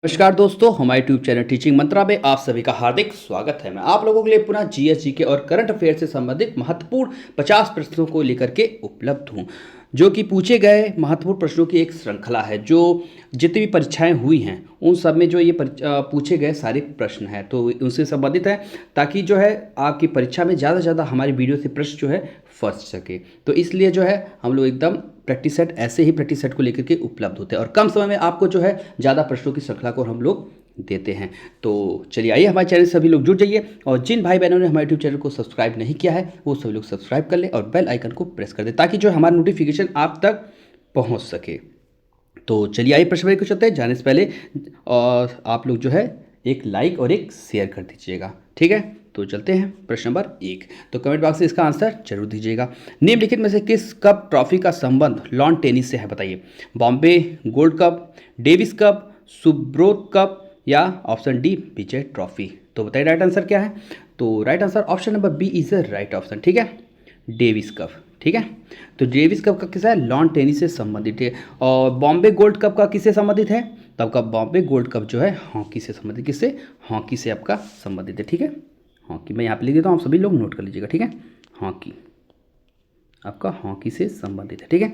नमस्कार दोस्तों, हमारे यूट्यूब चैनल टीचिंग मंत्रा में आप सभी का हार्दिक स्वागत है। मैं आप लोगों के लिए पुनः जीएस जीके और करंट अफेयर से संबंधित महत्वपूर्ण 50 प्रश्नों को लेकर के उपलब्ध हूँ, जो कि पूछे गए महत्वपूर्ण प्रश्नों की एक श्रृंखला है। जो जितनी भी परीक्षाएं हुई हैं उन सब में जो ये पूछे गए सारे प्रश्न हैं तो उनसे संबंधित है, ताकि जो है आपकी परीक्षा में ज़्यादा से ज़्यादा हमारी वीडियो से प्रश्न जो है फंस सके। तो इसलिए जो है हम लोग एकदम प्रैक्टिस सेट ऐसे ही प्रैक्टिस सेट को लेकर के उपलब्ध होते हैं और कम समय में आपको जो है ज़्यादा प्रश्नों की श्रृंखला को हम लोग देते हैं। तो चलिए आइए हमारे चैनल से सभी लोग जुड़ जाइए, और जिन भाई बहनों ने हमारे यूट्यूब चैनल को सब्सक्राइब नहीं किया है वो सभी लोग सब्सक्राइब कर लें और बेल आइकन को प्रेस कर दें, ताकि जो हमारा नोटिफिकेशन आप तक पहुंच सके। तो चलिए आइए प्रश्न को चलते हैं। जाने से पहले और आप लोग जो है एक लाइक और एक शेयर कर दीजिएगा, ठीक है। तो चलते हैं प्रश्न नंबर 1। तो कमेंट बॉक्स में इसका आंसर जरूर दीजिएगा। निम्नलिखित में से किस कप ट्रॉफी का संबंध लॉन टेनिस से है, बताइए। Bombay Gold Cup, Davis Cup, Subroto Cup या ऑप्शन डी विजय ट्रॉफी। तो बताइए राइट आंसर क्या है। तो right answer option number B is the right option, ठीक है, डेविस कप, ठीक है। तो डेविस कप का किसा है, लॉन टेनिस से संबंधित है। और बॉम्बे गोल्ड कप का किससे संबंधित है, तो आपका बॉम्बे गोल्ड कप जो है हॉकी से संबंधित, किससे, हॉकी से आपका संबंधित है, ठीक है। हॉकी मैं यहाँ पे लिख देता हूँ, आप सभी लोग नोट कर लीजिएगा, ठीक है। हॉकी आपका हॉकी से संबंधित है, ठीक है।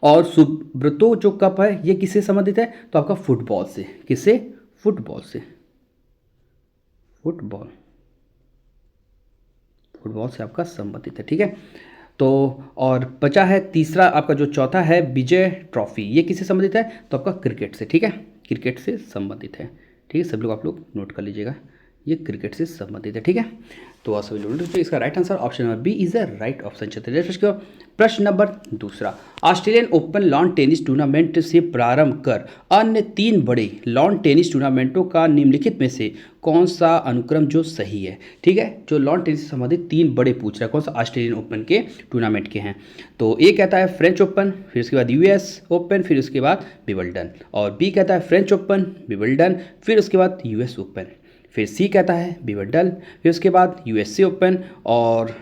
और सुब्रतो जो कप है ये किससे संबंधित है, तो आपका फुटबॉल से, किससे, फुटबॉल से, फुटबॉल, फुटबॉल से आपका संबंधित है, ठीक है। तो और बचा है तीसरा आपका जो चौथा है विजय ट्रॉफी, ये किससे संबंधित है, तो आपका क्रिकेट से, ठीक है, क्रिकेट से संबंधित है, ठीक है। सब लोग आप लोग नोट कर लीजिएगा, ये क्रिकेट से संबंधित है, ठीक है। तो आप सभी लोग इसका right answer option number B is the right option. चलते हैं प्रश्न नंबर दूसरा। Australian open lawn tennis tournament से प्रारंभ कर अन्य 3 बड़े लॉन टेनिस टूर्नामेंटों का निम्नलिखित में से कौन सा अनुक्रम जो सही है, ठीक है। जो लॉन टेनिस से संबंधित 3 बड़े पूछ रहा है, कौन सा ऑस्ट्रेलियन ओपन के टूर्नामेंट के हैं। तो ए कहता है फ्रेंच ओपन, फिर उसके बाद यूएस ओपन, फिर उसके बाद विंबलडन। और बी कहता है फ्रेंच ओपन, विंबलडन, फिर उसके बाद यूएस ओपन। फिर सी कहता है विंबलडन, फिर उसके बाद यूएसए ओपन, और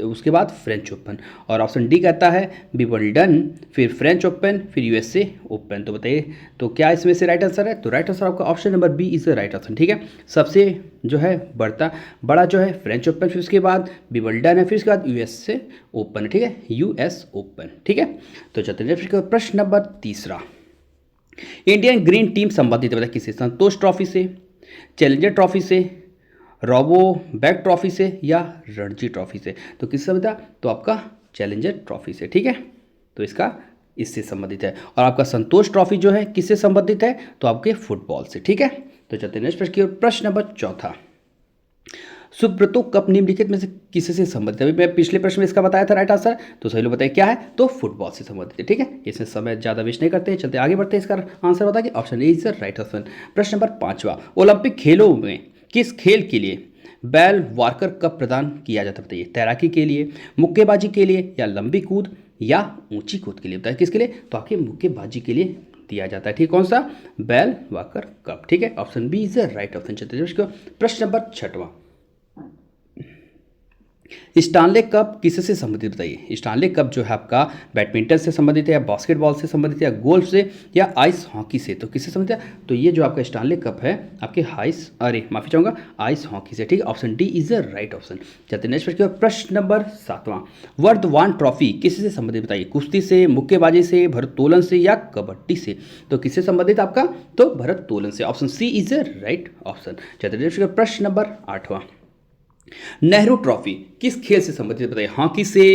उसके बाद फ्रेंच ओपन। और ऑप्शन डी कहता है विंबलडन, फिर फ्रेंच ओपन, फिर यूएसए ओपन। तो बताइए तो क्या इसमें से राइट आंसर है। तो राइट आंसर आपका option number B is the right answer, ठीक है। सबसे जो है बड़ा जो है फ्रेंच ओपन, फिर उसके बाद विंबलडन है, फिर उसके बाद यूएसए ओपन, ठीक है, यूएस ओपन, ठीक है। तो चलते हैं फिर प्रश्न नंबर तीसरा। इंडियन ग्रीन टीम संबंधित है किससे, संतोष ट्रॉफी से, चैलेंजर ट्रॉफी से, रोबो बैक ट्रॉफी से या रणजी ट्रॉफी से। तो किससे बता, तो आपका चैलेंजर ट्रॉफी से, ठीक है। तो इसका इससे संबंधित है। और आपका संतोष ट्रॉफी जो है किससे संबंधित है, तो आपके फुटबॉल से, ठीक है। तो चलते हैं नेक्स्ट प्रश्न की ओर। प्रश्न नंबर चौथा। सुब्रतो कप निम्नलिखित में से किसी से संबंधित है। अभी मैं पिछले प्रश्न में इसका बताया था राइट आंसर, तो सही लोग बताइए क्या है, तो फुटबॉल से संबंधित है, ठीक है। इसमें समय ज़्यादा वेस्ट नहीं करते, चलते आगे बढ़ते हैं। इसका आंसर बताइए, option A is the right answer. प्रश्न नंबर 5वां। ओलंपिक खेलों में किस खेल के लिए बेल वार्कर कप प्रदान किया जाता है, बताइए। तैराकी के लिए, मुक्केबाजी के लिए या लंबी कूद या ऊंची कूद के लिए, बताइए किसके लिए, तो आपके मुक्केबाजी के लिए दिया जाता है, ठीक। कौन सा, बेल वार्कर कप, ठीक है। Option B is the right option. चलते हैं प्रश्न नंबर 6वां। स्टानले कप किससे संबंधित, बताइए। स्टानले कप जो है आपका बैडमिंटन से संबंधित है या बास्केटबॉल से संबंधित है या गोल्फ से या आइस हॉकी से। तो किससे संबंधित है, तो ये जो आपका स्टानले कप है आपके माफी चाहूंगा आइस हॉकी से, ठीक है। Option D is the right option. चलते नेक्स्ट प्रश्न नंबर 7वां। वर्धमान ट्रॉफी किससे संबंधित, बताइए। कुश्ती से, मुक्केबाजी से, भारोत्तोलन से या कबड्डी से। तो किससे संबंधित आपका, तो भारोत्तोलन से। Option C is the right option. चलते नेक्स्ट प्रश्न नंबर 8वां। नेहरू ट्रॉफी किस खेल से संबंधित, बताइए। हॉकी से,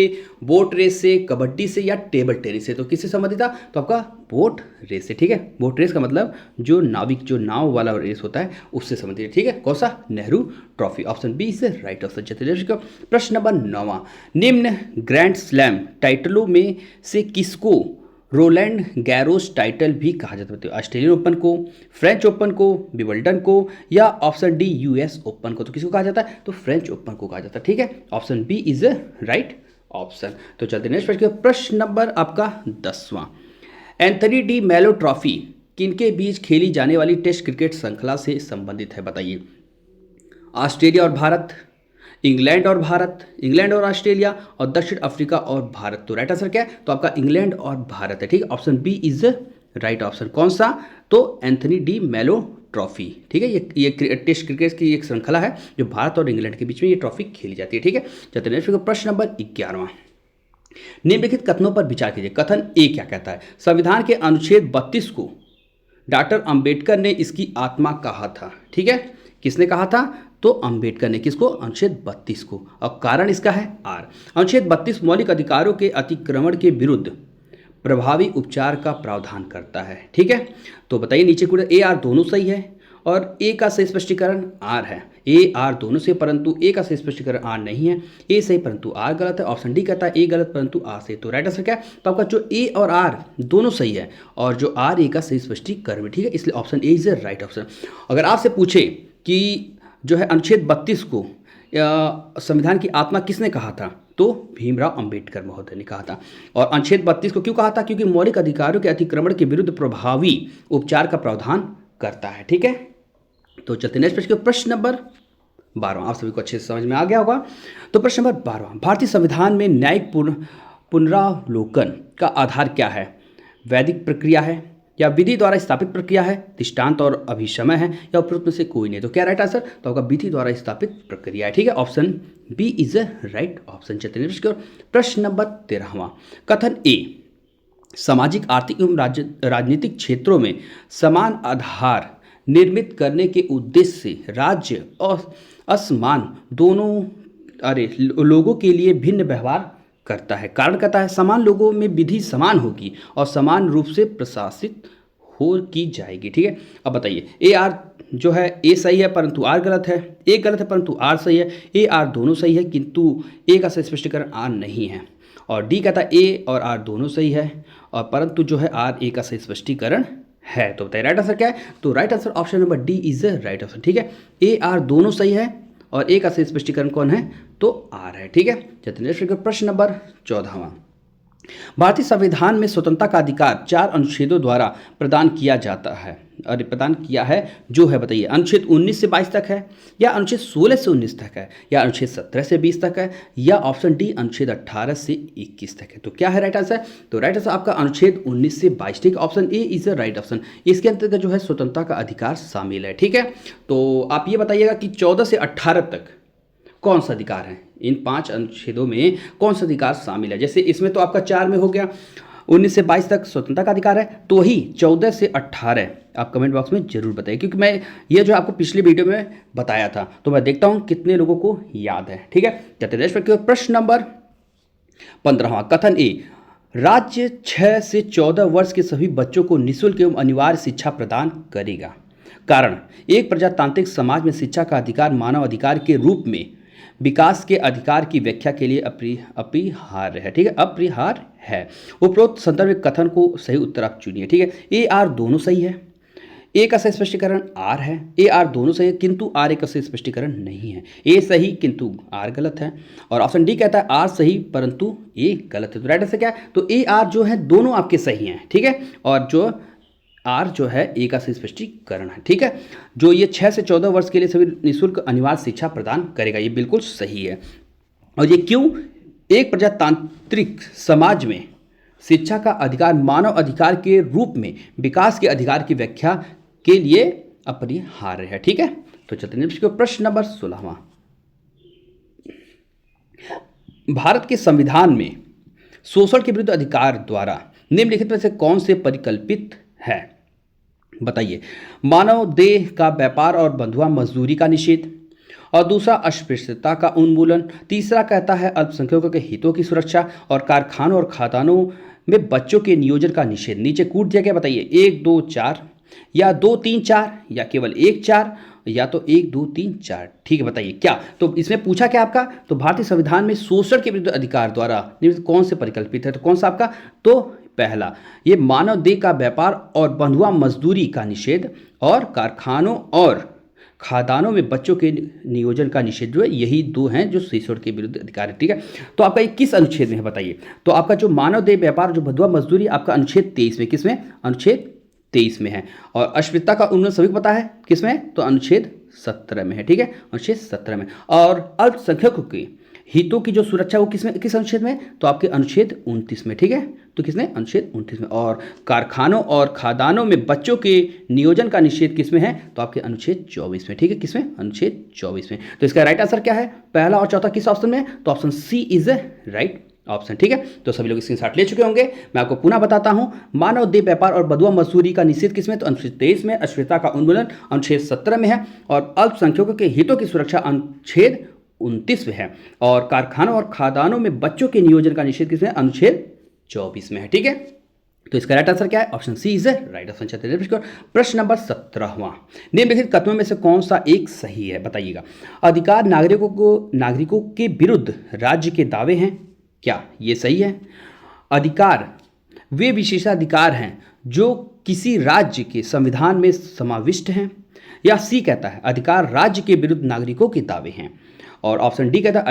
बोट रेस से, कबड्डी से या टेबल टेनिस से। तो किससे संबंधित था, तो आपका बोट रेस से, ठीक है। बोट रेस का मतलब जो नाविक, जो नाव वाला रेस होता है उससे संबंधित है, ठीक है। कौन सा, Nehru trophy. Option B is right option. चलिए प्रश्न नंबर 9वां। निम्न ग्रैंड स्लैम टाइटलों में से किसको रोलैंड गैरोस टाइटल भी कहा जाता है, ऑस्ट्रेलियन ओपन को, फ्रेंच ओपन को, विंबलडन को या ऑप्शन डी यूएस ओपन को। तो किसको कहा जाता है, तो फ्रेंच ओपन को कहा जाता है, ठीक है। Option B is right option. तो चलते नेक्स्ट प्रश्न। प्रश्न नंबर आपका 10वां। एंथनी डी मेलो ट्रॉफी किनके बीच खेली जाने वाली टेस्ट क्रिकेट श्रृंखला से संबंधित है, बताइए। ऑस्ट्रेलिया और भारत, इंग्लैंड और भारत, इंग्लैंड और ऑस्ट्रेलिया, और दक्षिण अफ्रीका और भारत। तो राइट आंसर क्या है, तो आपका इंग्लैंड और भारत है, ठीक है। Option B is right option. कौन सा? तो एंथनी डी मेलो ट्रॉफी। ठीक है, ये टेस्ट क्रिकेट की एक श्रृंखला है जो भारत और इंग्लैंड के बीच में ये ट्रॉफी खेली जाती है। ठीक है, चलिए नेक्स्ट प्रश्न नंबर 11वां। निम्नलिखित कथनों पर विचार कीजिए। कथन ए क्या कहता है? संविधान के अनुच्छेद 32 को डॉक्टर अंबेडकर ने इसकी आत्मा कहा था। ठीक है, किसने कहा था? तो अंबेडकर ने। किसको? अनुच्छेद 32 को। और कारण इसका है आर। अनुच्छेद 32 मौलिक अधिकारों के अतिक्रमण के विरुद्ध प्रभावी उपचार का प्रावधान करता है। ठीक है, तो बताइए नीचे पूरा ए आर दोनों सही है और ए का सही स्पष्टीकरण आर है। ए आर दोनों से, परंतु ए का सही स्पष्टीकरण आर नहीं है। ए सही परंतु आर गलत है। ऑप्शन डी कहता है ए गलत परंतु आर सही। तो राइट आंसर क्या है? तो आपका जो ए और आर दोनों सही है और जो आर ए का सही स्पष्टीकरण है। ठीक है, इसलिए option A is the right option. अगर आपसे पूछे कि जो है अनुच्छेद 32 को संविधान की आत्मा किसने कहा था, तो भीमराव अंबेडकर महोदय ने कहा था। और अनुच्छेद 32 को क्यों कहा था? क्योंकि मौलिक अधिकारों के अतिक्रमण के विरुद्ध प्रभावी उपचार का प्रावधान करता है। ठीक है, तो चलते नेक्स्ट प्रश्न नंबर 12। आप सभी को अच्छे से समझ में आ गया होगा। तो प्रश्न नंबर 12, भारतीय संविधान में न्यायिक पुनरावलोकन का आधार क्या है? वैदिक प्रक्रिया है या विधि द्वारा स्थापित प्रक्रिया है, दृष्टांत और अभिसमय है या उपरोक्त में से कोई नहीं? तो क्या राइट आंसर? तो आपका विधि द्वारा स्थापित प्रक्रिया है। ठीक है, option B is a right option. चलिए प्रश्न नंबर 13वां। कथन ए सामाजिक, आर्थिक एवं राजनीतिक क्षेत्रों में समान आधार निर्मित करने के उद्देश्य से राज्य और असमान दोनों लोगों के लिए भिन्न व्यवहार करता है। कारण कहता है समान लोगों में विधि समान होगी और समान रूप से प्रशासित की जाएगी। ठीक है, अब बताइए ए आर जो है ए सही है परंतु आर गलत है, ए गलत है परंतु आर सही है, ए आर दोनों सही है किंतु ए का स्पष्टीकरण आर नहीं है। और डी कहता है ए और आर दोनों सही है और परंतु जो है आर ए का सही स्पष्टीकरण है। तो बताइए राइट आंसर क्या है? तो right answer option number D is the right answer. ठीक है, ए आर दोनों सही है और ए का सही स्पष्टीकरण कौन है? तो आर है। ठीक है, चलिए प्रश्न नंबर 14वां। भारतीय संविधान में स्वतंत्रता का अधिकार 4 अनुच्छेदों द्वारा प्रदान किया जाता है और प्रदान किया है जो है, बताइए अनुच्छेद 19 से 22 तक है या अनुच्छेद 16 से 19 तक है या अनुच्छेद 17 से 20 तक है या ऑप्शन डी अनुच्छेद 18 से 21 तक है? तो क्या है राइट आंसर? तो राइट आंसर आपका अनुच्छेद 19 से 22। ठीक, option A is the right option. इसके अंतर्गत जो है स्वतंत्रता का अधिकार शामिल है। ठीक है, तो आप ये बताइएगा कि 14 से 18 तक कौन सा अधिकार है? इन 5 अनुच्छेदों में कौन सा अधिकार शामिल है? जैसे इसमें तो आपका 4 में हो गया, 19 से 22 तक स्वतंत्रता का अधिकार है, तो वही 14 से 18 आप कमेंट बॉक्स में जरूर बताइए, क्योंकि मैं ये जो आपको पिछली वीडियो में बताया था तो मैं देखता हूँ कितने लोगों को याद है। ठीक है, चलते नेक्स्ट प्रश्न नंबर 15वां। कथन ए राज्य 6 से 14 वर्ष के सभी बच्चों को निःशुल्क एवं अनिवार्य शिक्षा प्रदान करेगा। कारण एक प्रजातांत्रिक समाज में शिक्षा का अधिकार मानव अधिकार के रूप में विकास के अधिकार की व्याख्या के लिए अपरिहार्य है। ठीक है, अपरिहार्य है। उपरोक्त संदर्भ कथन को सही उत्तर आप चुनिए। ठीक है, ए आर दोनों सही है, ए का सही स्पष्टीकरण आर है, ए आर दोनों सही है किंतु आर ए का सही स्पष्टीकरण नहीं है। ए सही किंतु आर गलत है और ऑप्शन डी कहता है आर सही परंतु ए गलत है। तो राइट आंसर क्या है? तो ए आर जो है दोनों आपके सही हैं। ठीक है, और जो आर जो है ए का सही स्पष्टीकरण है। ठीक है, जो ये 6 से 14 वर्ष के लिए सभी निःशुल्क अनिवार्य शिक्षा प्रदान करेगा, ये बिल्कुल सही है। और ये क्यों? एक प्रजातांत्रिक समाज में शिक्षा का अधिकार मानव अधिकार के रूप में विकास के अधिकार की व्याख्या के लिए अपरिहार्य है। ठीक है, तो चलते हैं प्रश्न नंबर 16वां। भारत के संविधान में शोषण के विरुद्ध अधिकार द्वारा निम्नलिखित में से कौन से परिकल्पित है? बताइए। मानव देह का व्यापार और बंधुआ मजदूरी का निषेध, और दूसरा अस्पृश्यता का उन्मूलन, तीसरा कहता है अल्पसंख्यकों के हितों की सुरक्षा और कारखानों और खदानों में बच्चों के नियोजन का निषेध। नीचे कूट दिया गया, बताइए 1 2 4 या 2 3 4 या केवल 1 4 या तो 1 2 3 4। ठीक है, बताइए क्या? तो इसमें पूछा क्या आपका? तो भारतीय संविधान में शोषण के विरुद्ध अधिकार द्वारा कौन से परिकल्पित है? तो कौन सा आपका? तो पहला ये मानव देह का व्यापार और बंधुआ मजदूरी का निषेध और कारखानों और खादानों में बच्चों के नियोजन का निषेध जो है, यही 2 हैं जो शोषण के विरुद्ध अधिकार है। ठीक है, तो आपका ये किस अनुच्छेद में है बताइए? तो आपका जो मानव देह व्यापार जो बंधुआ मजदूरी आपका अनुच्छेद 23 में, किसमें? अनुच्छेद 23 में है। और अस्पृश्यता का उन्मूलन सभी को पता है किसमें? तो अनुच्छेद 17 में है। ठीक है, अनुच्छेद 17 में। और अल्पसंख्यकों के हितों की जो सुरक्षा वो किस अनुच्छेद में, तो आपके अनुच्छेद 29 में, ठीक है। तो किसमें, अनुच्छेद 29 में। और कारखानों और खादानों में बच्चों के नियोजन का निषेध किसमें है, तो आपके अनुच्छेद 24 में, ठीक है। किसमें, अनुच्छेद 24 में। तो इसका राइट आंसर क्या है, पहला और चौथा किस ऑप्शन में, तो option C is a right option, ठीक है। तो सभी लोग स्क्रीनशॉट ले चुके होंगे। मैं आपको पुनः बताता हूं, मानव देह व्यापार और बदुआ मजदूरी का निषेध किसमें, तो अनुच्छेद 23 में। अस्पृश्यता का उन्मूलन अनुच्छेद 17 में है। और अल्पसंख्यकों के हितों की सुरक्षा अनुच्छेद 29 में है। और कारखानों और खादानों में बच्चों के नियोजन का निषेध किसमें, अनुच्छेद 24 में है, ठीक है। तो इसका राइट आंसर क्या है, option C is right answer. चलते हैं प्रश्न नंबर 17वां, निम्नलिखित कथनों में से कौन सा एक सही है, बताइएगा। अधिकार नागरिकों के विरुद्ध राज्य के दावे हैं, क्या ये सही है। अधिकार वे विशेषाधिकार हैं जो किसी राज्य के संविधान में समाविष्ट हैं। या सी कहता है अधिकार राज्य के विरुद्ध नागरिकों के दावे हैं। और ऑप्शन डी कहता है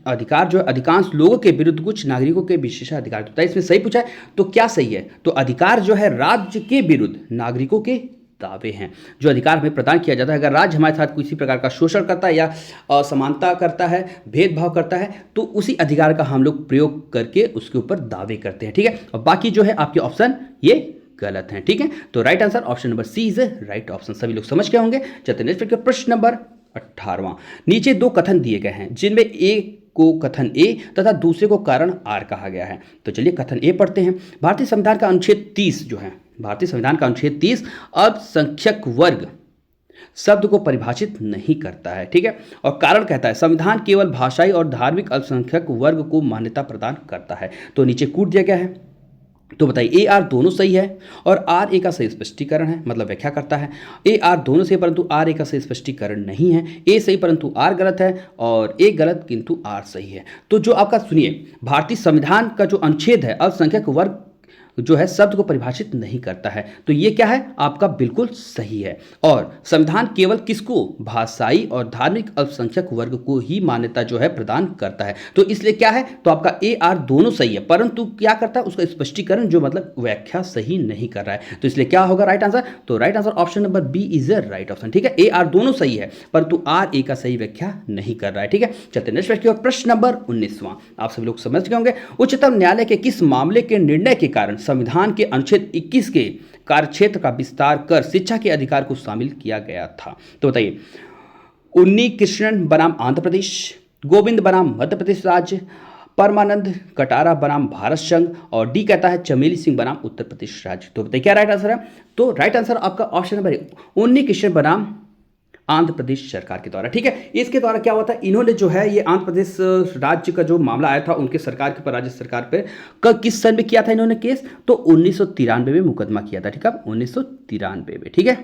अधिकार जो है अधिकांश लोगों के विरुद्ध कुछ नागरिकों के विशेषाधिकार। तो इसमें सही पूछा है, तो क्या सही है, तो अधिकार जो है राज्य के विरुद्ध नागरिकों के दावे हैं। जो अधिकार हमें प्रदान किया जाता है, अगर राज्य हमारे साथ किसी प्रकार का शोषण करता है या असमानता करता है, भेदभाव करता है, तो उसी अधिकार का हम लोग प्रयोग करके उसके ऊपर दावे करते हैं, ठीक है। और बाकी जो है आपके ऑप्शन ये गलत हैं, ठीक है। तो right answer option number C is right option. सभी लोग समझ गए होंगे। चलते नेक्स्ट प्रश्न नंबर 18वां, नीचे दो कथन दिए गए हैं जिनमें एक को कथन ए तथा दूसरे को कारण आर कहा गया है। तो चलिए कथन ए पढ़ते हैं। भारतीय संविधान का अनुच्छेद 30 जो है, भारतीय संविधान का अनुच्छेद 30 अल्पसंख्यक वर्ग शब्द को परिभाषित नहीं करता है, ठीक है। और कारण कहता है संविधान केवल भाषाई और धार्मिक अल्पसंख्यक वर्ग को मान्यता प्रदान करता है। तो नीचे कूट दिया गया है। तो बताइए ए आर दोनों सही है और आर ए का सही स्पष्टीकरण है, मतलब व्याख्या करता है। ए आर दोनों सही परंतु आर ए का सही स्पष्टीकरण नहीं है। ए सही परंतु आर गलत है और ए गलत किंतु आर सही है। तो जो आपका सुनिए, भारतीय संविधान का जो अनुच्छेद है अल्पसंख्यक वर्ग जो है शब्द को परिभाषित नहीं करता है, तो ये क्या है आपका बिल्कुल सही है। और संविधान केवल किसको, भाषाई और धार्मिक अल्पसंख्यक वर्ग को ही मान्यता जो है प्रदान करता है। तो इसलिए क्या है, तो आपका ए आर दोनों सही है, परंतु क्या करता है उसका स्पष्टीकरण जो मतलब व्याख्या सही नहीं कर रहा है। तो इसलिए क्या होगा राइट आंसर, तो right answer option number B is a right option, ठीक है। ए आर दोनों सही है परंतु आर ए का सही व्याख्या नहीं कर रहा है, ठीक है। चलते नेक्स्ट प्रश्न नंबर 19वां, आप सभी लोग समझ गए होंगे। उच्चतम न्यायालय के किस मामले के निर्णय के कारण संविधान के अनुच्छेद 21 के कार्यक्षेत्र का विस्तार कर शिक्षा के अधिकार को शामिल किया गया था। तो बताइए, उन्नी कृष्णन बनाम आंध्र प्रदेश, गोविंद बनाम मध्य प्रदेश राज्य, परमानंद कटारा बनाम भारत संघ, और डी कहता है चमेली सिंह बनाम उत्तर प्रदेश राज्य। तो बताइए क्या राइट आंसर है, तो राइट आंसर आपका ऑप्शन नंबर उन्नी कृष्णन बनाम आंध्र प्रदेश सरकार के द्वारा, ठीक है। इसके द्वारा क्या हुआ था, इन्होंने जो है ये आंध्र प्रदेश राज्य का जो मामला आया था उनके सरकार के ऊपर, राज्य सरकार पे किस सन में किया था इन्होंने केस, तो 1993 में मुकदमा किया था, ठीक है, 1993 में, ठीक है।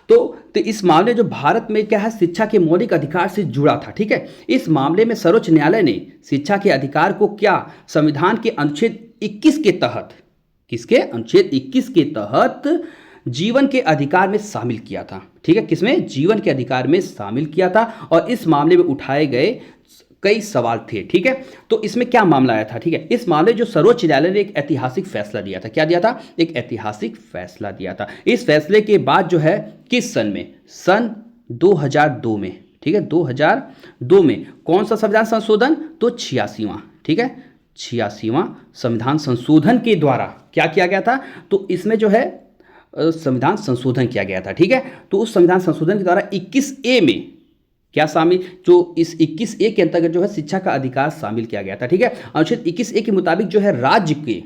तो इस मामले जो भारत में क्या है शिक्षा के मौलिक अधिकार से जुड़ा था, ठीक है। इस मामले में सर्वोच्च न्यायालय ने शिक्षा के अधिकार को क्या संविधान के अनुच्छेद 21 के तहत, किसके अनुच्छेद 21 के तहत जीवन के अधिकार में शामिल किया था, ठीक है। किसमें, जीवन के अधिकार में शामिल किया था। और इस मामले में उठाए गए कई सवाल थे, ठीक है। तो इसमें क्या मामला आया था, ठीक है। इस मामले जो सर्वोच्च न्यायालय ने एक ऐतिहासिक फैसला दिया था, क्या दिया था, एक ऐतिहासिक फैसला दिया था। इस फैसले के बाद जो है किस सन में, सन 2002 में, ठीक है, 2002 में कौन सा संविधान संशोधन, तो 86वां, ठीक है, 86वां संविधान संशोधन के द्वारा क्या किया गया था, तो इसमें जो है संविधान संशोधन किया गया था, ठीक है। तो उस संविधान संशोधन के द्वारा 21A में क्या शामिल, जो इस 21A के अंतर्गत जो है शिक्षा का अधिकार शामिल किया गया था, ठीक है। अनुच्छेद 21A के मुताबिक जो है राज्य के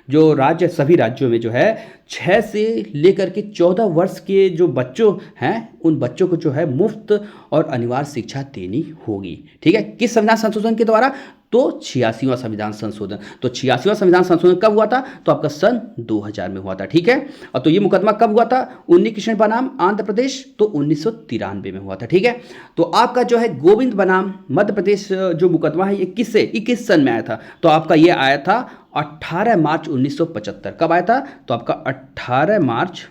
जो राज्य सभी राज्यों में जो है 6 से लेकर के 14 वर्ष के जो बच्चों हैं उन बच्चों को जो है मुफ्त और अनिवार्य शिक्षा देनी होगी, ठीक है। किस संविधान संशोधन के द्वारा, तो 86वां संविधान संशोधन। तो 86वां संविधान संशोधन कब हुआ था, तो आपका सन 2000 में हुआ था, ठीक है। और तो ये मुकदमा कब हुआ था, उन्नी कृष्ण बनाम आंध्र प्रदेश, तो 1993 में हुआ था, ठीक है। तो आपका जो है गोविंद बनाम मध्य प्रदेश जो मुकदमा है ये किस सन में आया था, तो आपका ये आया था 18 मार्च 1975। कब आया था, तो आपका 18 मार्च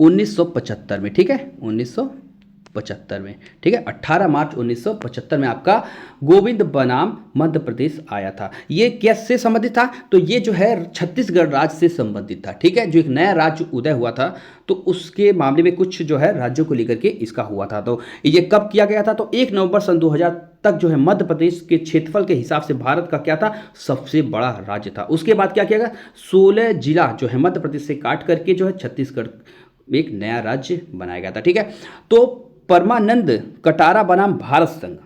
1975 में, ठीक है, 1975 में, ठीक है, 18 मार्च 1975 में आपका गोविंद बनाम मध्य प्रदेश आया था। ये कैसे संबंधित था, तो ये जो है छत्तीसगढ़ राज्य से संबंधित था, ठीक है। जो एक नया राज्य उदय हुआ था तो उसके मामले में कुछ जो है राज्यों को लेकर के इसका हुआ था। तो ये कब किया गया था, तो 1 नवंबर सन 2000 तक जो है मध्य प्रदेश के क्षेत्रफल के हिसाब से भारत का क्या था, सबसे बड़ा राज्य था। उसके बाद क्या किया गया, 16 जिला जो है मध्य प्रदेश से काट करके जो है छत्तीसगढ़ एक नया राज्य बनाया गया था। ठीक है, तो परमानंद कटारा बनाम भारत संघ,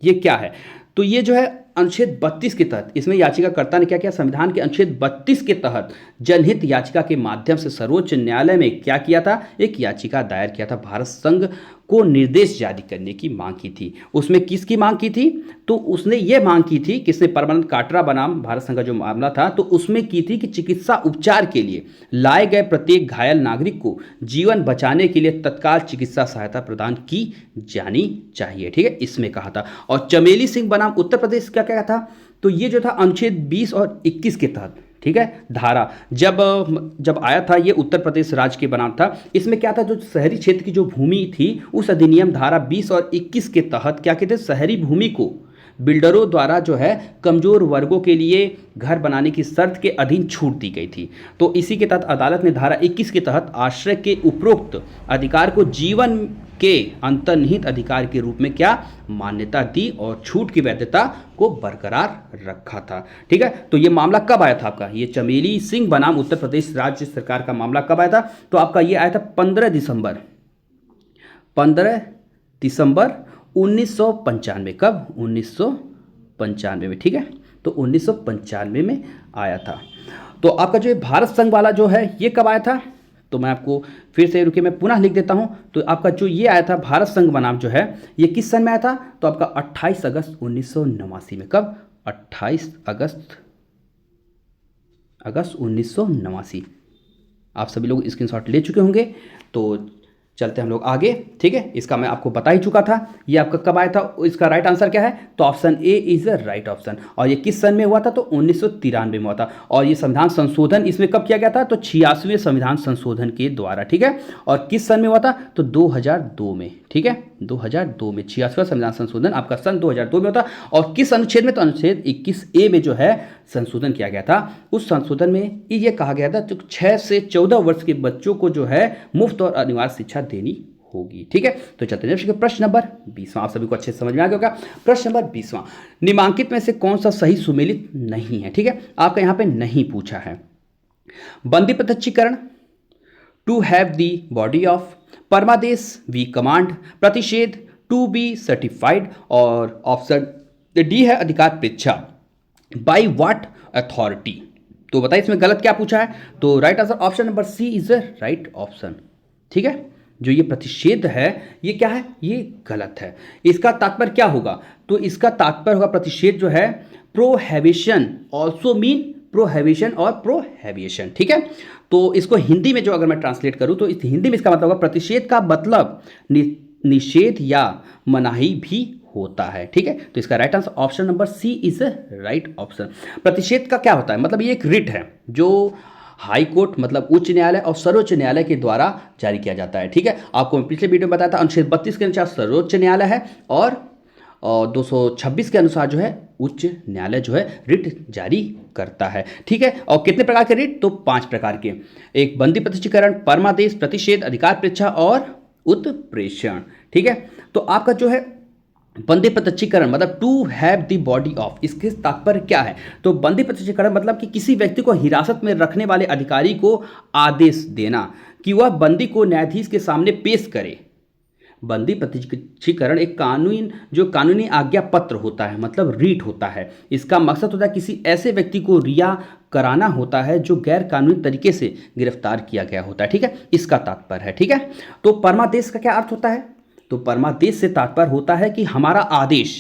ये क्या है, तो ये जो है अनुच्छेद 32 के तहत, इसमें याचिकाकर्ता ने क्या किया, संविधान के अनुच्छेद 32 के तहत जनहित याचिका के माध्यम से सर्वोच्च न्यायालय में क्या किया था, एक याचिका दायर किया था, भारत संघ को निर्देश जारी करने की मांग की थी। उसमें किसकी मांग की थी, तो उसने ये मांग की थी, किसने, परमानंद कटारा बनाम भारत संघ का जो मामला था, तो उसमें की थी कि चिकित्सा उपचार के लिए लाए गए प्रत्येक घायल नागरिक को जीवन बचाने के लिए तत्काल चिकित्सा सहायता प्रदान की जानी चाहिए। ठीक है, इसमें कहा था। और चमेली सिंह बनाम उत्तर प्रदेश क्या क्या था, तो ये जो था अनुच्छेद 20 और 21 के तहत, ठीक है, धारा जब आया था, ये उत्तर प्रदेश राज्य के बनाम था। इसमें क्या था, जो शहरी क्षेत्र की जो भूमि थी, उस अधिनियम धारा 20 और 21 के तहत क्या कहते हैं, शहरी भूमि को बिल्डरों द्वारा जो है कमजोर वर्गों के लिए घर बनाने की शर्त के अधीन छूट दी गई थी। तो इसी के तहत अदालत ने धारा 21 के तहत आश्रय के उपरोक्त अधिकार को जीवन के अंतर्निहित अधिकार के रूप में क्या मान्यता दी और छूट की वैधता को बरकरार रखा था। ठीक है, तो ये मामला कब आया था आपका, ये चमेली सिंह बनाम उत्तर प्रदेश राज्य सरकार का मामला कब आया था, तो आपका ये आया था 15 दिसंबर 1995। कब, 1995 में। ठीक है, तो 1995 में आया था। तो आपका जो भारत संघ वाला जो है ये कब आया था, तो मैं आपको फिर से रुके मैं पुनः लिख देता हूं। तो आपका जो ये आया था भारत संघ बनाम जो है ये किस सन में आया था, तो आपका 28 अगस्त 1989 में। कब, 28 अगस्त 1989। आप सभी लोग स्क्रीनशॉट ले चुके होंगे, तो चलते हैं हम लोग आगे। ठीक है, इसका मैं आपको बता ही चुका था, ये आपका कब आया था, इसका राइट आंसर क्या है, तो option A is the right option. और ये किस सन में हुआ था, तो 1993 में हुआ था। और ये संविधान संशोधन इसमें कब किया गया था, तो 86वें संविधान संशोधन के द्वारा। ठीक है, और किस सन में हुआ था, तो 2002 में। ठीक है, 2002 में 86वां संविधान संशोधन आपका सन 2002 में होता। और किस अनुच्छेद में, तो अनुच्छेद 21A में जो है संशोधन किया गया था। उस संशोधन में ये कहा गया था, तो 6 से 14 वर्ष के बच्चों को जो है मुफ्त और अनिवार्य शिक्षा देनी होगी। ठीक है, तो चलते हैं प्रश्न नंबर 20वां, आप सभी को अच्छे से समझ में आ गया होगा। प्रश्न नंबर 20वां, निम्नलिखित में से कौन सा सही सुमेलित नहीं है। ठीक है, आपका यहां पे नहीं पूछा है। बंदी प्रत्यक्षीकरण, to have the body of, परमादेश वी कमांड, प्रतिषेध टू बी सर्टिफाइड, और ऑप्शन डी है अधिकार परीक्षा, बाय व्हाट अथॉरिटी। तो बताइए इसमें गलत क्या पूछा है, तो right answer option number C is the right option. ठीक है, जो ये प्रतिषेध है ये क्या है, ये गलत है। इसका तात्पर्य क्या होगा, तो इसका तात्पर्य होगा प्रतिषेध जो है प्रोहिबिशन, ऑल्सो मीन प्रोहिबिशन और प्रोहिबिशन। ठीक है, तो इसको हिंदी में जो अगर मैं ट्रांसलेट करूं, तो इस हिंदी में इसका मतलब होगा प्रतिषेध का मतलब निषेध या मनाही भी होता है। ठीक है, तो इसका right answer option number C is right option. प्रतिषेध का क्या होता है, मतलब ये एक रिट है जो हाई कोर्ट मतलब उच्च न्यायालय और सर्वोच्च न्यायालय के द्वारा जारी किया जाता है। ठीक है, आपको मैं पिछले वीडियो में बताया था अनुच्छेद 32 के अनुसार सर्वोच्च न्यायालय है और 226 के अनुसार जो है उच्च न्यायालय जो है रिट जारी करता है। ठीक है, और कितने प्रकार के रिट, तो 5 प्रकार के, एक बंदी प्रत्यक्षीकरण, परमादेश, प्रतिषेध, अधिकार परीक्षा और उत्प्रेषण। ठीक है, तो आपका जो है बंदी प्रत्यक्षीकरण मतलब to have the body of, इसके तात्पर्य क्या है, तो बंदी प्रत्यक्षीकरण मतलब कि किसी व्यक्ति को हिरासत में रखने वाले अधिकारी को आदेश देना कि वह बंदी को न्यायाधीश के सामने पेश करे। बंदी प्रत्यक्षीकरण एक कानूनी आज्ञा पत्र होता है, मतलब रीट होता है। इसका मकसद होता है किसी ऐसे व्यक्ति को रिहा कराना होता है जो गैर कानूनी तरीके से गिरफ्तार किया गया होता है। ठीक है, इसका तात्पर्य है। ठीक है, तो परमादेश का क्या अर्थ होता है, तो परमादेश से तात्पर्य होता है कि हमारा आदेश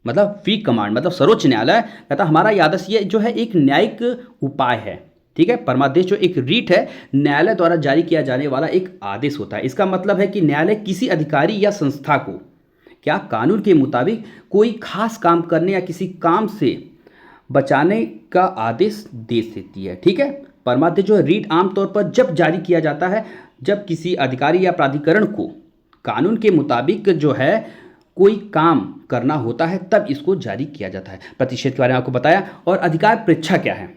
मतलब फी कमांड, मतलब सर्वोच्च न्यायालय कहता हमारा ये आदेश, ये जो है एक न्यायिक उपाय है। ठीक है, परमादेश जो एक रीट है, न्यायालय द्वारा जारी किया जाने वाला एक आदेश होता है। इसका मतलब है कि न्यायालय किसी अधिकारी या संस्था को क्या कानून के मुताबिक कोई खास काम करने या किसी काम से बचाने का आदेश दे देती है। ठीक है, परमादेश जो है रीट आमतौर पर जब जारी किया जाता है जब किसी अधिकारी या प्राधिकरण को कानून के मुताबिक जो है कोई काम करना होता है, तब इसको जारी किया जाता है। प्रतिषेध के बारे में आपको बताया। और अधिकार परीक्षा क्या है,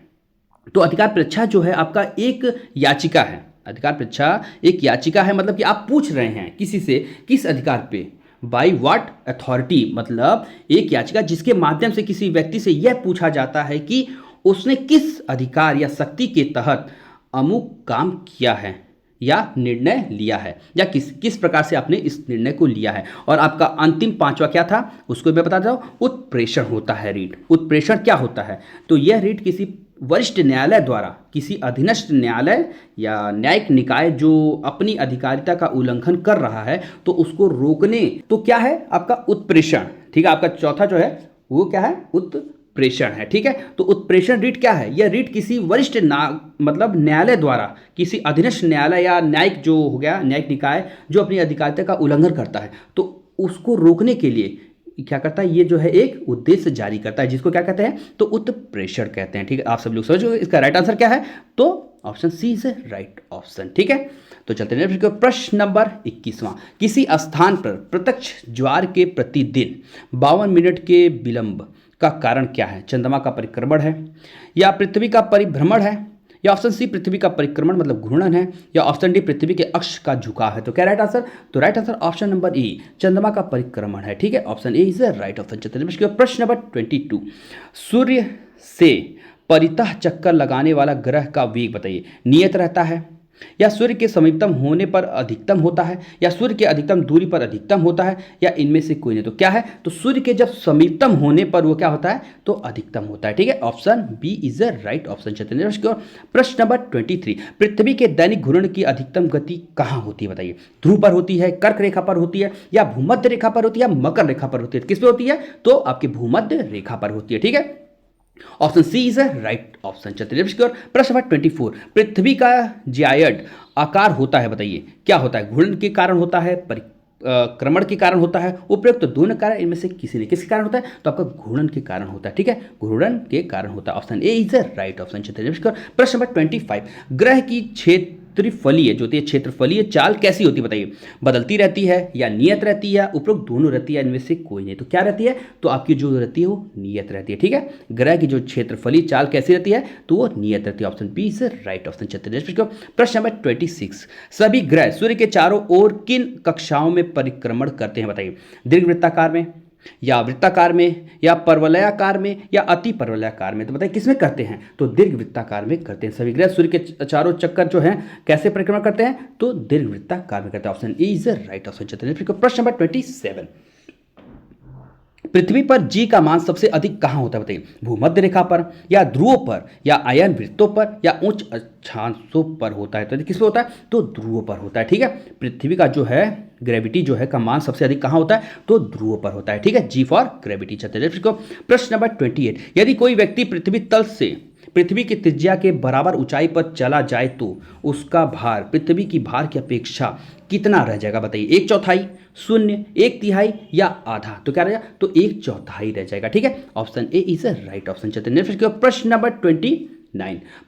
तो अधिकार परीक्षा जो है आपका एक याचिका है। अधिकार परीक्षा एक याचिका है, मतलब कि आप पूछ रहे हैं किसी से किस अधिकार पे बाई व्हाट अथॉरिटी, मतलब एक याचिका जिसके माध्यम से किसी व्यक्ति से यह पूछा जाता है कि उसने किस अधिकार या शक्ति के तहत अमुक काम किया है या निर्णय लिया है, या किस किस प्रकार से आपने इस निर्णय को लिया है। और आपका अंतिम पांचवा क्या था उसको मैं बता देता हूं, उत्प्रेषण होता है रीट। उत्प्रेषण क्या होता है, तो यह रीट किसी वरिष्ठ न्यायालय द्वारा किसी अधीनस्थ न्यायालय या न्यायिक निकाय जो अपनी अधिकारिता का उल्लंघन कर रहा है तो उसको रोकने, तो क्या है आपका उत्प्रेषण। ठीक है, आपका चौथा जो है वो क्या है, उत्प्रेषण है। ठीक है, तो उत्प्रेषण रीट क्या है, यह रीट किसी वरिष्ठ मतलब न्यायालय द्वारा किसी अधीनस्थ न्यायालय या न्यायिक जो हो गया न्यायिक निकाय जो अपनी अधिकारिता का उल्लंघन करता है तो उसको रोकने के लिए क्या करता है, ये जो है एक उद्देश्य जारी करता है जिसको क्या कहते हैं, तो उत्प्रेषण कहते हैं। ठीक है, आप सब लोग समझो इसका राइट आंसर क्या है, तो option C is right option. ठीक है, तो चलते हैं प्रश्न नंबर 21वां। किसी स्थान पर प्रत्यक्ष ज्वार के प्रतिदिन 52 मिनट के विलंब का कारण क्या है, चंद्रमा का परिक्रमण है या पृथ्वी का परिभ्रमण है, या ऑप्शन सी पृथ्वी का परिक्रमण मतलब घूर्णन है, या ऑप्शन डी पृथ्वी के अक्ष का झुकाव है। तो क्या राइट आंसर, तो right answer option number A चंद्रमा का परिक्रमण है। ठीक है, option A is right option. प्रश्न नंबर 22, सूर्य से परितः चक्कर लगाने वाला ग्रह का वेग बताइए, नियत रहता है या सूर्य के समीपतम होने पर अधिकतम होता है, या सूर्य के अधिकतम दूरी पर अधिकतम होता है, या इनमें से कोई नहीं। तो क्या है, तो सूर्य के जब समीपतम होने पर वो क्या होता है, तो अधिकतम होता है। ठीक है, option B is the right option. प्रश्न नंबर 23, पृथ्वी के दैनिक घूर्णन की अधिकतम गति कहाँ होती है बताइए, ध्रुव पर होती है, कर्क रेखा पर होती है, या भूमध्य रेखा पर होती है, या मकर रेखा पर होती है। किस पे होती है, तो आपकी भूमध्य रेखा पर होती है। ठीक है, option C is right option. प्रश्न नंबर 24, पृथ्वी का जियायड आकार होता है बताइए, क्या होता है, घूर्णन के कारण होता है, परिक्रमण के कारण होता है, उपयुक्त तो दोनों कारण इनमें से किसी ने, किसके कारण होता है, तो आपका घूर्णन के कारण होता है। ठीक है, घूर्णन के कारण होता है, option A is right option. प्रश्न नंबर 25, ग्रह की क्षेत्रफलीय जो होती है क्षेत्रफलीय चाल कैसी होती है बताइए, बदलती रहती है या नियत रहती है, उपरोक्त दोनों रहती है, इनमें से कोई नहीं। तो क्या रहती है, तो आपकी जो रहती है वो नियत रहती है। ठीक है, ग्रह की जो क्षेत्रफलीय चाल कैसी रहती है, तो वो नियत रहती है, option B is right option. प्रश्न नंबर 26, सभी ग्रह सूर्य के चारों ओर किन कक्षाओं में परिक्रमण करते हैं बताइए, दीर्घवृत्ताकार में या वृत्ताकार में या परवलयाकार में या अति परवलयाकार में। तो बताइए किसमें करते हैं, तो दीर्घवृत्ताकार में करते हैं। सभी ग्रह सूर्य के चारों चक्कर जो है कैसे परिक्रमण करते हैं, तो दीर्घवृत्ताकार में करते हैं, option A is right option. प्रश्न नंबर 27, पृथ्वी पर जी का मान सबसे अधिक कहाँ होता है बताइए, भूमध्य रेखा पर या ध्रुवों पर या आयन वृत्तों पर या उच्च अक्षांशों पर होता है। तो किस पे होता है, तो ध्रुवों पर होता है। ठीक है, पृथ्वी का जो है ग्रेविटी जो है का मान सबसे अधिक कहाँ होता है, तो ध्रुवों पर होता है। ठीक है, जी फॉर ग्रेविटी। प्रश्न नंबर 28, यदि कोई व्यक्ति पृथ्वी तल से पृथ्वी की त्रिज्या के बराबर ऊंचाई पर चला जाए तो उसका भार पृथ्वी की भार की अपेक्षा कितना रह जाएगा बताइए, 1/4, 0, 1/3 या आधा। तो क्या रहेगा, तो 1/4 रह जाएगा। ठीक है, option A is right option. प्रश्न नंबर 29,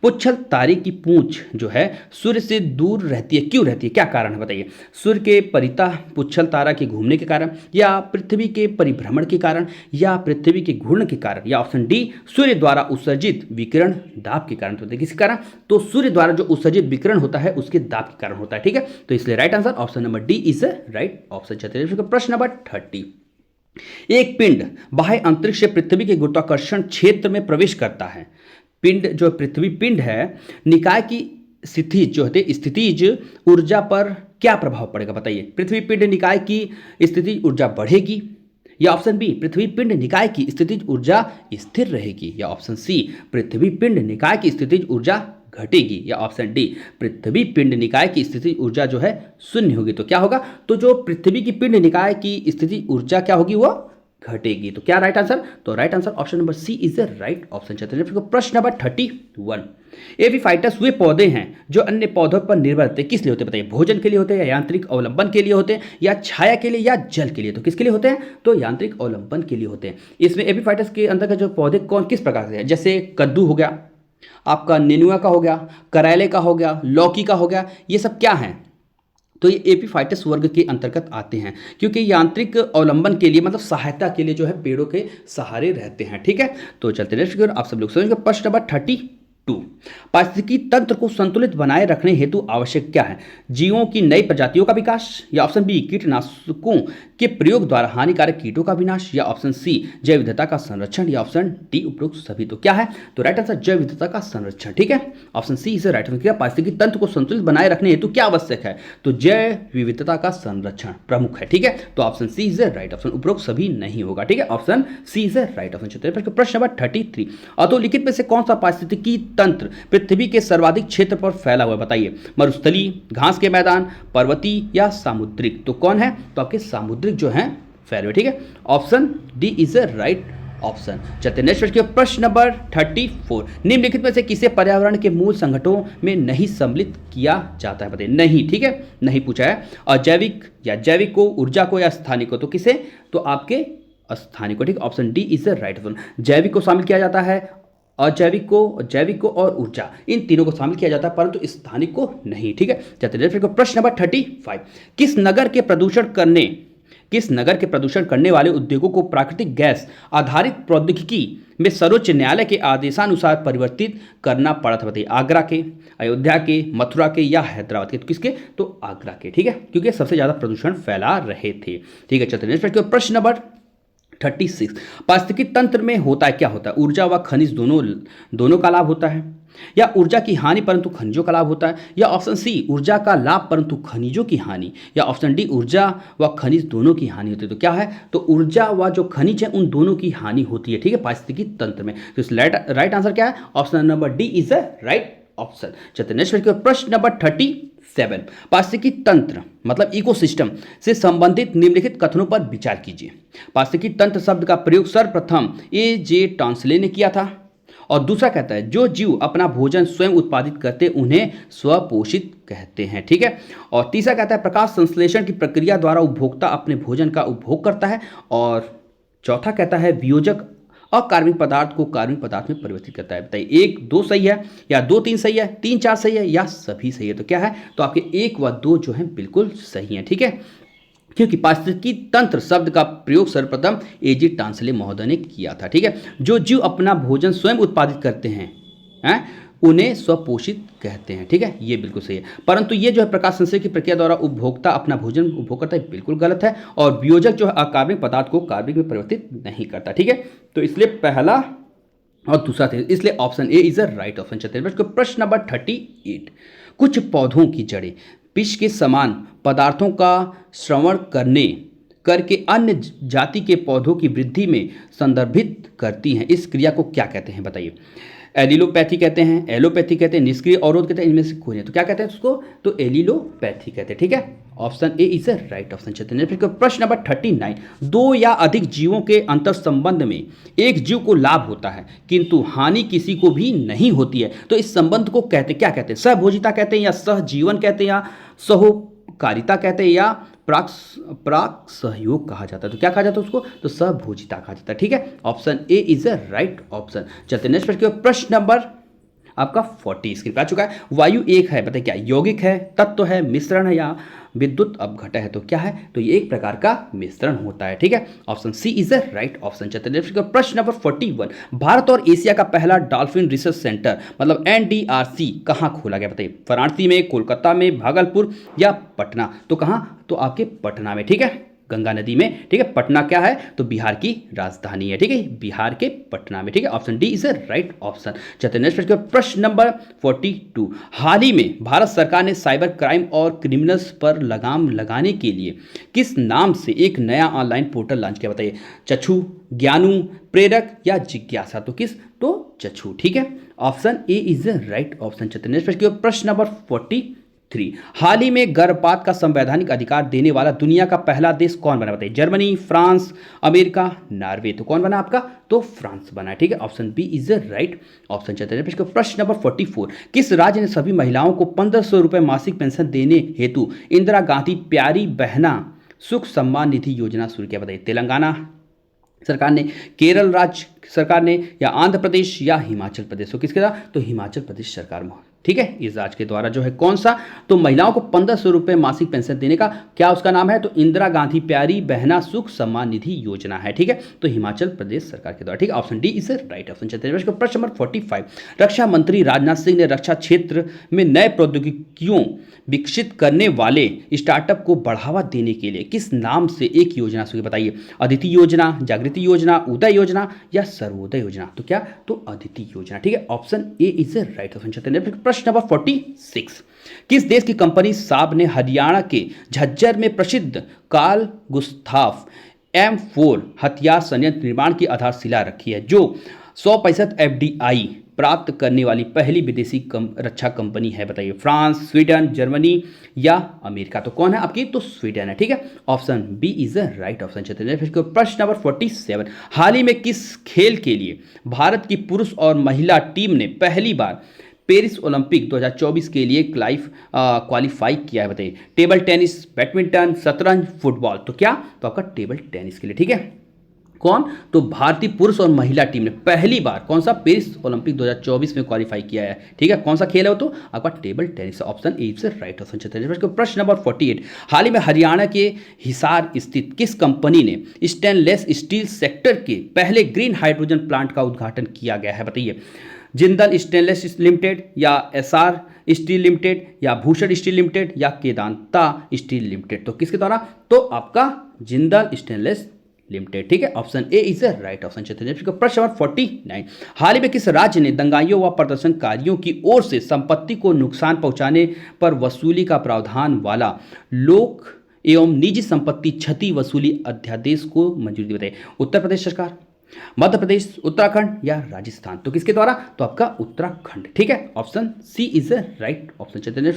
पुच्छल तारे की पूंछ जो है सूर्य से दूर रहती है, क्यों रहती है, क्या कारण है बताइए, सूर्य के परितः पुच्छल तारा के घूमने के कारण, या पृथ्वी के परिभ्रमण के कारण, या पृथ्वी के घूर्णन के कारण, या ऑप्शन डी सूर्य द्वारा उत्सर्जित विकिरण दाब के कारण। तो किसी कारण, तो सूर्य द्वारा जो उत्सर्जित विकिरण होता है उसके दाब के कारण होता है। ठीक है, तो इसलिए right answer option number D is right option. प्रश्न नंबर 30, एक पिंड बाह्य अंतरिक्ष से पृथ्वी के गुरुत्वाकर्षण क्षेत्र में प्रवेश करता है, पिंड जो पृथ्वी पिंड है, निकाय की स्थिति जो है स्थितिज ऊर्जा पर क्या प्रभाव पड़ेगा बताइए, पृथ्वी पिंड निकाय की स्थितिज ऊर्जा बढ़ेगी, या ऑप्शन बी पृथ्वी पिंड निकाय की स्थितिज ऊर्जा स्थिर रहेगी, या ऑप्शन सी पृथ्वी पिंड निकाय की स्थितिज ऊर्जा घटेगी, या ऑप्शन डी पृथ्वी पिंड निकाय की स्थितिज ऊर्जा जो है शून्य होगी। तो क्या होगा, तो जो पृथ्वी की पिंड निकाय की स्थितिज ऊर्जा क्या होगी, वो घटेगी। तो क्या राइट आंसर, तो right answer option number C is the right option. प्रश्न नंबर 31, एपीफाइटस वे पौधे हैं जो अन्य पौधों पर निर्भर होते हैं, किस लिए होते हैं बताइए, भोजन के लिए होते हैं, या यांत्रिक अवलंबन के लिए होते हैं, या छाया के लिए, या जल के लिए। तो किसके लिए होते हैं, तो यांत्रिक अवलंबन के लिए होते हैं। इसमें एपीफाइटस के अंदर का जो पौधे कौन किस प्रकार से है, जैसे कद्दू हो गया, आपका नेनुआ का हो गया, करेले का हो गया, लौकी का हो गया, ये सब क्या है, तो ये एपीफाइटस वर्ग के अंतर्गत आते हैं, क्योंकि यांत्रिक अवलंबन के लिए मतलब सहायता के लिए जो है पेड़ों के सहारे रहते हैं। ठीक है, तो चलते रहिए आप सब लोग समझेंगे। प्रश्न नंबर टू। पारिस्थितिकी तंत्र को संतुलित बनाए रखने हेतु आवश्यक क्या है? जीवों की नई प्रजातियों का विकास, या ऑप्शन बी कीटनाशकों के प्रयोग द्वारा हानिकारक कीटों का विनाश, या ऑप्शन सी जैव विविधता का संरक्षण, या ऑप्शन डी उपरोक्त सभी। तो क्या है? तो राइट आंसर जैव विविधता का संरक्षण। ठीक है, option C is right answer. पारिस्थितिकी तंत्र को संतुलित बनाए रखने हेतु क्या आवश्यक है? तो जैव विविधता का संरक्षण प्रमुख है। ठीक है, तो option C is right option, उपरोक्त सभी नहीं होगा। ठीक है, option C is right option. चलिए प्रश्न नंबर 33, अधोलिखित में से कौन सा पारिस्थितिकी तंत्र पृथ्वी के सर्वाधिक क्षेत्र पर फैला हुआ है? बताइए, मरुस्थलीय, घास के मैदान, पर्वतीय या सामुद्रिक? तो कौन है? तो आपके सामुद्रिक जो है फैले हुए। ठीक है, option D is a right option. चलते नेक्स्ट प्रश्न नंबर 34, निम्नलिखित में से किसे पर्यावरण के मूल संगठनों में नहीं सम्मिलित किया जाता है? बताइए, नहीं। ठीक है, नहीं पूछा है। अजैविक या जैविक को, ऊर्जा को या स्थानिक को? तो किसे? तो आपके स्थानिक को। ठीक, option D is the right option. जैविक को शामिल किया जाता है, अजैविक को, जैविक को और ऊर्जा, इन तीनों को शामिल किया जाता है, परंतु स्थानिक को नहीं। ठीक है, चलते प्रश्न नंबर 35, किस नगर के प्रदूषण करने वाले उद्योगों को प्राकृतिक गैस आधारित प्रौद्योगिकी में सर्वोच्च न्यायालय के आदेशानुसार परिवर्तित करना पड़ा था? बताइए, आगरा के, अयोध्या के, मथुरा के या हैदराबाद के? तो किसके? तो आगरा के। ठीक है, क्योंकि सबसे ज्यादा प्रदूषण फैला रहे थे। ठीक है, चलते प्रश्न नंबर 36, पारिस्थितिकी तंत्र में होता है, क्या होता है? ऊर्जा व खनिज दोनों का लाभ होता है, या ऊर्जा की हानि परंतु खनिजों का लाभ होता है, या ऑप्शन सी ऊर्जा का लाभ परंतु खनिजों की हानि, या ऑप्शन डी ऊर्जा व खनिज दोनों की हानि होती है? तो क्या है? तो ऊर्जा व जो खनिज है उन दोनों की हानि होती है। ठीक है, पारिस्थितिकी तंत्र में। तो इस राइट आंसर क्या है? Option number D is a right option. चलते नेक्स्ट प्रश्न नंबर 37, पारिस्थितिकी तंत्र मतलब इकोसिस्टम से संबंधित निम्नलिखित कथनों पर विचार कीजिए। पारिस्थितिकी तंत्र शब्द का प्रयोग सर्वप्रथम ए.जे. टॉन्सले ने किया था, और दूसरा कहता है जो जीव अपना भोजन स्वयं उत्पादित करते उन्हें स्वपोषित कहते हैं। ठीक है, और तीसरा कहता है प्रकाश संश्लेषण की प्रक्रिया द्वारा उपभोक्ता अपने भोजन का उपभोग करता है, और चौथा कहता है वियोजक अकार्बनिक पदार्थ को कार्बनिक पदार्थ में परिवर्तित करता है। बताइए, 1, 2 सही है, या 2, 3 सही है, 3, 4 सही है, या सभी सही है? तो क्या है? तो आपके 1 व 2 जो है बिल्कुल सही है। ठीक है, क्योंकि पारिस्थितिकी तंत्र शब्द का प्रयोग सर्वप्रथम ए.जे. टॉन्सले महोदय ने किया था। ठीक है, जो जीव अपना भोजन स्वयं उत्पादित करते हैं उन्हें स्वपोषित कहते हैं। ठीक है, ये बिल्कुल सही है। परंतु ये जो है प्रकाश संश्लेषण की प्रक्रिया द्वारा उपभोक्ता अपना भोजन उपभोग करता है, बिल्कुल गलत है। और वियोजक जो है अकार्बनिक पदार्थ को कार्बनिक में परिवर्तित नहीं करता। ठीक है, तो इसलिए पहला और दूसरा थे, इसलिए option A is a right option. चलते हैं प्रश्न नंबर 38, कुछ पौधों की जड़ें विष के समान पदार्थों का श्रवण करके अन्य जाति के पौधों की वृद्धि में संदर्भित करती हैं। इस क्रिया को क्या कहते हैं? बताइए, एलिलोपैथी कहते हैं, एलोपैथी कहते हैं, निष्क्रिय अवरोध कहते हैं, इनमें से कोई नहीं। तो क्या कहते हैं उसको? तो एलिलोपैथी कहते हैं। ठीक है, option A is a right option. चलते हैं प्रश्न नंबर 39, दो या अधिक जीवों के अंतर संबंध में एक जीव को लाभ होता है किंतु हानि किसी को भी नहीं होती है, तो इस संबंध को क्या कहते हैं? सहभोजिता कहते हैं, या सहजीवन कहते हैं, या सहोकारिता कहते हैं, या प्राक सहयोग कहा जाता है? तो क्या कहा जाता है उसको? तो सहभोजिता कहा जाता है। ठीक है, option A is a right option. चलते नेक्स्ट प्रश्न नंबर आपका 40 स्क्रीन पे आ चुका है। वायु एक है, बताइए क्या? यौगिक है, तत्व है, मिश्रण है, या विद्युत अपघटन है? तो क्या है? तो ये एक प्रकार का मिश्रण होता है। ठीक है, option C is the right option. चलते हैं प्रश्न नंबर 41, भारत और एशिया का पहला डॉल्फिन रिसर्च सेंटर मतलब NDRC कहाँ खोला गया? बताइए, वाराणसी में, कोलकाता में, भागलपुर या पटना? तो कहाँ? तो आपके पटना में। ठीक है, गंगा नदी में। ठीक है, पटना क्या है? तो बिहार की राजधानी है। ठीक है, बिहार के पटना में। ठीक है, option D is a right option. चलते नेक्स्ट प्रश्न नंबर 42, हाल ही में भारत सरकार ने साइबर क्राइम और क्रिमिनल्स पर लगाम लगाने के लिए किस नाम से एक नया ऑनलाइन पोर्टल लॉन्च किया? बताइए, चक्षु, ज्ञानू, प्रेरक या जिज्ञासा? तो किस? तो चक्षु। ठीक है, option A is a right option. चलते नेक्स्ट प्रश्न नंबर 43, हाल ही में गर्भपात का संवैधानिक अधिकार देने वाला दुनिया का पहला देश कौन बना? बताइए, जर्मनी, फ्रांस, अमेरिका, नॉर्वे? तो कौन बना आपका? तो फ्रांस बना। ठीक है, option B is the right option. चलते हैं प्रश्न नंबर 44, किस राज्य ने सभी महिलाओं को 1500 रुपये मासिक पेंशन देने हेतु इंदिरा गांधी प्यारी बहना सुख सम्मान निधि योजना शुरू किया? बताइए, तेलंगाना सरकार ने, केरल राज्य सरकार ने, या आंध्र प्रदेश या हिमाचल प्रदेश? तो किसके था? तो हिमाचल प्रदेश सरकार ठीक है, इस राज्य के द्वारा जो है कौन सा, तो महिलाओं को 1500 रुपये मासिक पेंशन देने का क्या उसका नाम है, तो इंदिरा गांधी प्यारी बहना सुख सम्मान निधि योजना है। ठीक है, तो हिमाचल प्रदेश सरकार के द्वारा। ठीक है, option D is right option. चलते हैं प्रश्न नंबर 45। रक्षा मंत्री राजनाथ सिंह ने रक्षा क्षेत्र में नए प्रौद्योगिकियों विकसित करने वाले स्टार्टअप को बढ़ावा देने के लिए किस नाम से एक योजना शुरू, बताइए। अदिति योजना, जागृति योजना, उदय योजना या सर्वोदय योजना, तो क्या, तो अदिति योजना। ठीक है, option A is right option. चलते हैं प्रश्न नंबर 46। किस देश की कंपनी साब ने हरियाणा के झज्जर में प्रसिद्ध कार्ल गुस्ताफ M4 हथियार संयंत्र निर्माण की आधारशिला रखी है, जो 100% FDI प्राप्त करने वाली पहली विदेशी रक्षा कंपनी है, बताइए। फ्रांस, स्वीडन, जर्मनी या अमेरिका, तो कौन है आपकी, तो स्वीडन है। ठीक है, option B is the right option. चलते हैं फिर प्रश्न नंबर 47। हाल ही में किस खेल के लिए भारत की पुरुष और महिला टीम ने पहली बार पेरिस ओलंपिक 2024 के लिए क्वालिफाई किया है, बताइए। टेबल टेनिस, बैडमिंटन, शतरंज, फुटबॉल, तो क्या, तो आपका टेबल टेनिस के लिए। ठीक है, कौन, तो भारतीय पुरुष और महिला टीम ने पहली बार कौन सा, पेरिस ओलंपिक 2024 में क्वालिफाई किया है। ठीक है, कौन सा खेल है वो, तो आपका टेबल टेनिस, ऑप्शन ए से राइट ऑप्शन। चलते हैं प्रश्न नंबर 48। हाल ही में हरियाणा के हिसार स्थित किस कंपनी ने स्टेनलेस स्टील सेक्टर के पहले ग्रीन हाइड्रोजन प्लांट का उद्घाटन किया गया है, बताइए। जिंदल स्टेनलेस लिमिटेड या SR स्टील लिमिटेड या भूषण स्टील लिमिटेड या केदांता स्टील लिमिटेड, तो किसके द्वारा, तो आपका जिंदल स्टेनलेस लिमिटेड। ठीक है, option A is right option. चलते हैं प्रश्न नंबर 49। हाल ही में किस राज्य ने दंगाइयों व प्रदर्शनकारियों की ओर से संपत्ति को नुकसान पहुंचाने पर वसूली का प्रावधान वाला लोक एवं निजी संपत्ति क्षति वसूली अध्यादेश को मंजूरी दी, बताइए। उत्तर प्रदेश सरकार, मध्य प्रदेश, उत्तराखंड या राजस्थान, तो किसके द्वारा, तो आपका उत्तराखंड। ठीक है, option C is right option. चलते हैं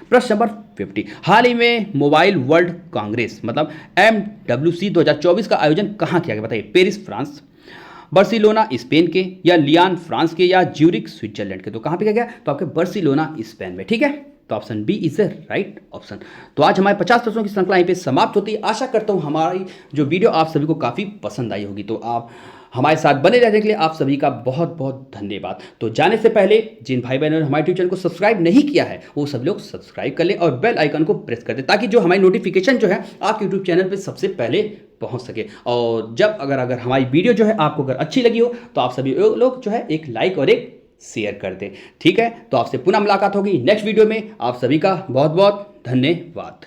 प्रश्न नंबर 50। हाल ही में मोबाइल वर्ल्ड कांग्रेस मतलब MWC 2024 का आयोजन कहाँ किया गया, बताइए। पेरिस फ्रांस, बार्सिलोना स्पेन के या लियान फ्रांस के या ज्यूरिक स्विट्जरलैंड के, तो कहाँ पे किया गया, तो आपके बार्सिलोना स्पेन में। ठीक है, तो option B is right option. तो आज हमारे 50 प्रश्नों की श्रृंखला यहीं पे समाप्त होती है। आशा करता हूँ हमारी जो वीडियो आप सभी को काफ़ी पसंद आई होगी। तो आप हमारे साथ बने रहने के लिए आप सभी का बहुत बहुत धन्यवाद। तो जाने से पहले जिन भाई बहनों ने हमारे यूट्यूब चैनल को सब्सक्राइब नहीं किया है वो सब लोग सब्सक्राइब कर लें और बेल आइकन को प्रेस कर दें, ताकि जो हमारी नोटिफिकेशन जो है आपके यूट्यूब चैनल पर सबसे पहले पहुंच सके। और जब अगर हमारी वीडियो जो है आपको अगर अच्छी लगी हो तो आप सभी लोग जो है एक लाइक और एक शेयर कर दें। ठीक है, तो आपसे पुनः मुलाकात होगी नेक्स्ट वीडियो में। आप सभी का बहुत बहुत धन्यवाद।